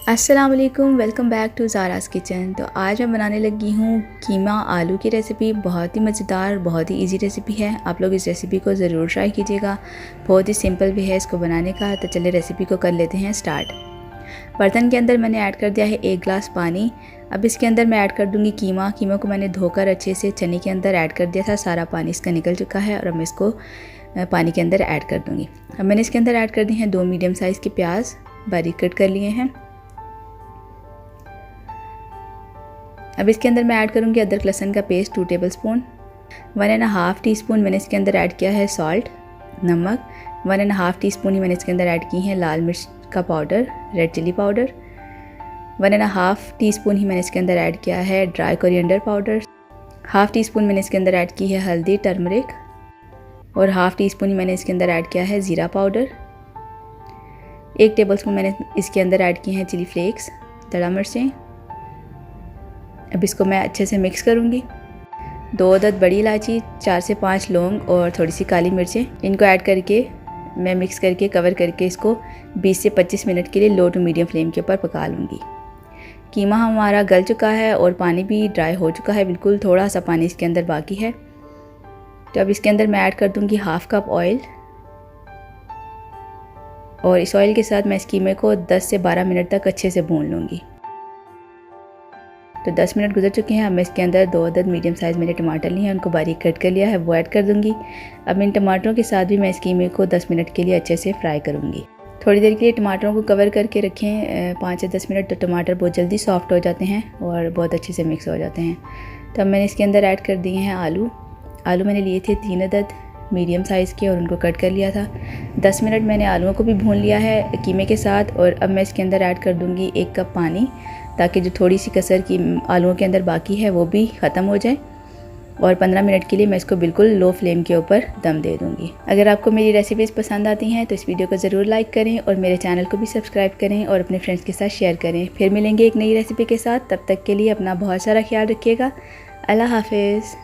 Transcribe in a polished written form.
अस्सलाम वालेकुम, welcome back to ज़ारा's kitchen. तो आज मैं बनाने लगी हूँ कीमा आलू की रेसिपी। बहुत ही मज़ेदार, बहुत ही इजी रेसिपी है। आप लोग इस रेसिपी को ज़रूर ट्राई कीजिएगा। बहुत ही सिंपल भी है इसको बनाने का। तो चलिए रेसिपी को कर लेते हैं स्टार्ट। बर्तन के अंदर मैंने ऐड कर दिया है 1 गिलास पानी। अब इसके अंदर मैं ऐड कर दूँगी कीमा को मैंने धोकर अच्छे से चने के अंदर ऐड कर दिया था। सारा पानी इसका निकल चुका है और अब मैं इसको पानी के अंदर ऐड कर दूँगी। अब मैंने इसके अंदर ऐड कर दी हैं 2 मीडियम साइज़ के प्याज, बारीक कट कर लिए हैं। अब इसके अंदर मैं ऐड करूँगी अदरक लहसुन का पेस्ट 2 टेबलस्पून। 1.5 टीस्पून मैंने इसके अंदर ऐड किया है सॉल्ट, नमक। 1.5 टीस्पून ही मैंने इसके अंदर ऐड की है लाल मिर्च का powder, red chilli powder. 1.5 teaspoon ही मैंने इसके अंदर ऐड किया है ड्राई कोरिएंडर पाउडर। 1/2 टीस्पून मैंने इसके अंदर ऐड की है हल्दी, टर्मरिक। और 1/2 टीस्पून ही मैंने इसके अंदर ऐड किया है ज़ीरा पाउडर। 1 टेबलस्पून मैंने इसके अंदर ऐड किए हैं चिली फ्लेक्स, दड़ा मिर्चें। अब इसको मैं अच्छे से मिक्स करूँगी। 2 अदद बड़ी इलायची, 4 से 5 लौंग और थोड़ी सी काली मिर्चें, इनको ऐड करके मैं मिक्स करके कवर करके इसको 20 से 25 मिनट के लिए लो टू मीडियम फ्लेम के ऊपर पका लूँगी। कीमा हमारा गल चुका है और पानी भी ड्राई हो चुका है बिल्कुल, थोड़ा सा पानी इसके अंदर बाकी है। तो अब इसके अंदर मैं ऐड कर दूँगी 1/2 कप ऑयल और इस ऑयल के साथ मैं इस कीमे को 10 से 12 मिनट तक अच्छे से भून लूँगी। तो 10 मिनट गुजर चुके हैं। अब मैं इसके अंदर 2 अदद मीडियम साइज़ मैंने टमाटर लिए हैं, उनको बारीक कट कर लिया है, वो ऐड कर दूँगी। अब इन टमाटरों के साथ भी मैं इस कीमे को 10 मिनट के लिए अच्छे से फ्राई करूँगी। थोड़ी देर के लिए टमाटरों को कवर करके रखें 5 से 10 मिनट, तो टमाटर बहुत जल्दी सॉफ्ट हो जाते हैं और बहुत अच्छे से मिक्स हो जाते हैं। तो अब मैंने इसके अंदर ऐड कर दिए हैं आलू मैंने लिए थे 3 अदद मीडियम साइज़ के और उनको कट कर लिया था। 10 मिनट मैंने आलूओं को भी भून लिया है कीमे के साथ। और अब मैं इसके अंदर ऐड कर दूँगी 1 कप पानी, ताकि जो थोड़ी सी कसर की आलूओं के अंदर बाकी है वो भी ख़त्म हो जाए। और 15 मिनट के लिए मैं इसको बिल्कुल लो फ्लेम के ऊपर दम दे दूँगी। अगर आपको मेरी रेसिपीज़ पसंद आती हैं तो इस वीडियो को ज़रूर लाइक करें और मेरे चैनल को भी सब्सक्राइब करें और अपने फ्रेंड्स के साथ शेयर करें। फिर मिलेंगे एक नई रेसिपी के साथ, तब तक के लिए अपना बहुत सारा ख्याल रखिएगा। अल्लाह हाफिज़।